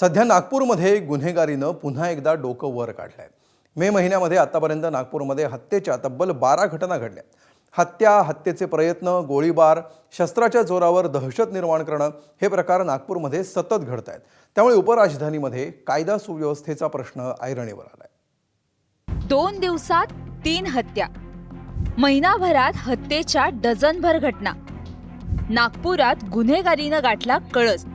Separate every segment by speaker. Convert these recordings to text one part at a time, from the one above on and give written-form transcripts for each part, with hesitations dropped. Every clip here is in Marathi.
Speaker 1: सध्या नागपूरमध्ये गुन्हेगारीनं पुन्हा एकदा डोकं वर काढलंय। मे महिन्यामध्ये आतापर्यंत नागपूरमध्ये हत्येच्या तब्बल 12 घटना घडल्या। हत्येचे प्रयत्न, गोळीबार, शस्त्राच्या जोरावर दहशत निर्माण करणं हे प्रकार नागपूरमध्ये सतत घडत आहेत। त्यामुळे उपराजधानीमध्ये कायदा सुव्यवस्थेचा प्रश्न ऐरणीवर आलाय।
Speaker 2: 2 दिवसात 3 हत्या, महिनाभरात हत्येच्या डझनभर घटना। नागपुरात गुन्हेगारीनं गाठला कळस।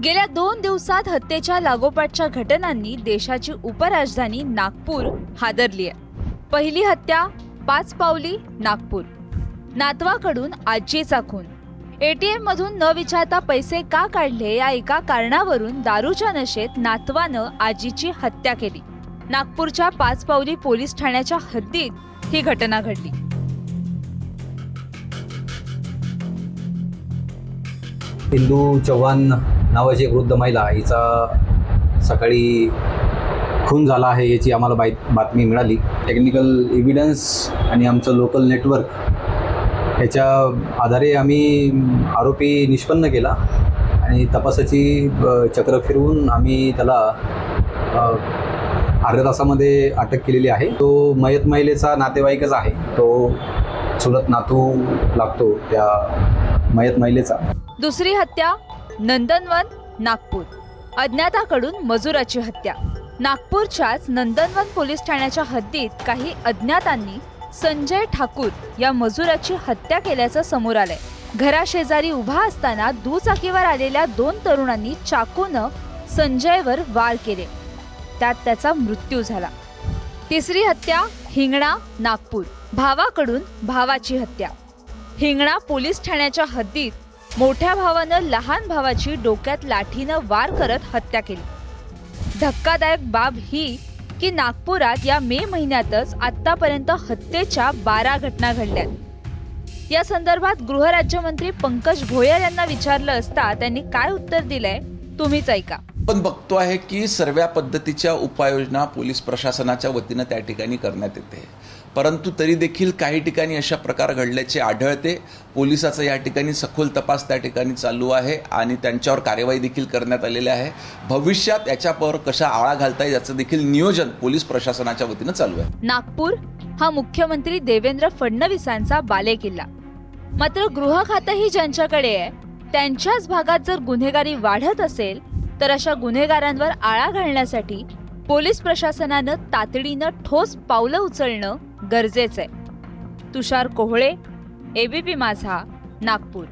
Speaker 2: गेल्या 2 दिवसात हत्येच्या लागोपाठच्या घटनांनी देशाची उपराजधानी नागपूर हादरली आहे। पहिली हत्या 5 पावली नागपूर। नातवाकडून आजीचा खून। एटीएम मधून न विचारता पैसे का काढले या एका कारणावरून दारूच्या नशेत नातवानं आजीची हत्या केली। नागपूरच्या 5 पावली पोलीस ठाण्याच्या हद्दीत ही घटना घडली।
Speaker 3: इंदू चव्हाण नावाची एक वृद्ध महिला, हिचा सकाळी खून झाला आहे याची आम्हाला बातमी मिळाली। टेक्निकल एव्हिडन्स आणि आमचं लोकल नेटवर्क याच्या आधारे आम्ही आरोपी निष्पन्न केला आणि तपासाची चक्र फिरवून आम्ही त्याला अर्ध्या तासामध्ये अटक केलेली आहे। तो मयत महिलेचा नातेवाईकच आहे, तो चुलत नातू लागतो त्या मयत महिलेचा।
Speaker 2: दुसरी हत्या नंदनवन नागपूर। अज्ञाताकडून मजुराची हत्या। नागपूरच्याच नंदनवन पोलीस ठाण्याच्या हद्दीत काही अज्ञातांनी संजय ठाकूर या मजुराची हत्या केल्याचं समोर आलंय। घराशेजारी उभा असताना दुचाकीवर आलेल्या 2 तरुणांनी चाकूनं संजयवर वार केले, त्यात त्याचा मृत्यू झाला। तिसरी हत्या हिंगणा नागपूर। भावाकडून भावाची हत्या। हिंगणा पोलीस ठाण्याच्या हद्दीत मोठ्या भावानं लहान भावाची डोक्यात लाठीनं वार करत हत्या केली। धक्कादायक बाब ही की नागपुरात या मे महिन्यातच आतापर्यंत हत्येच्या 12 घटना घडल्यात। या संदर्भात गृहराज्यमंत्री पंकज भोयर यांना विचारलं असता त्यांनी काय उत्तर दिलंय तुम्हीच ऐका।
Speaker 4: आपण बघतो आहे की सर्व पद्धतीच्या उपाययोजना पोलीस प्रशासनाच्या वतीनं त्या ठिकाणी करण्यात येते, परंतु तरी देखील काही ठिकाणी अशा प्रकार घडल्याचे आढळते। पोलिसाचा या ठिकाणी सखोल तपास त्या ठिकाणी चालू आहे आणि त्यांच्यावर कार्यवाही देखील करण्यात आलेली आहे। भविष्यात याच्यावर कशा आळा घालता येईल याचं देखील नियोजन पोलीस प्रशासनाच्या वतीनं चालू आहे।
Speaker 2: नागपूर हा मुख्यमंत्री देवेंद्र फडणवीसांचा बालेकिल्ला, मात्र गृह खातंही ज्यांच्याकडे आहे त्यांच्याच भागात जर गुन्हेगारी वाढत असेल तर अशा गुन्हेगारांवर आळा घालण्यासाठी पोलीस प्रशासनानं तातडीनं ठोस पावलं उचलणं गरजेचं आहे। तुषार कोहळे, एबीपी माझा, नागपूर।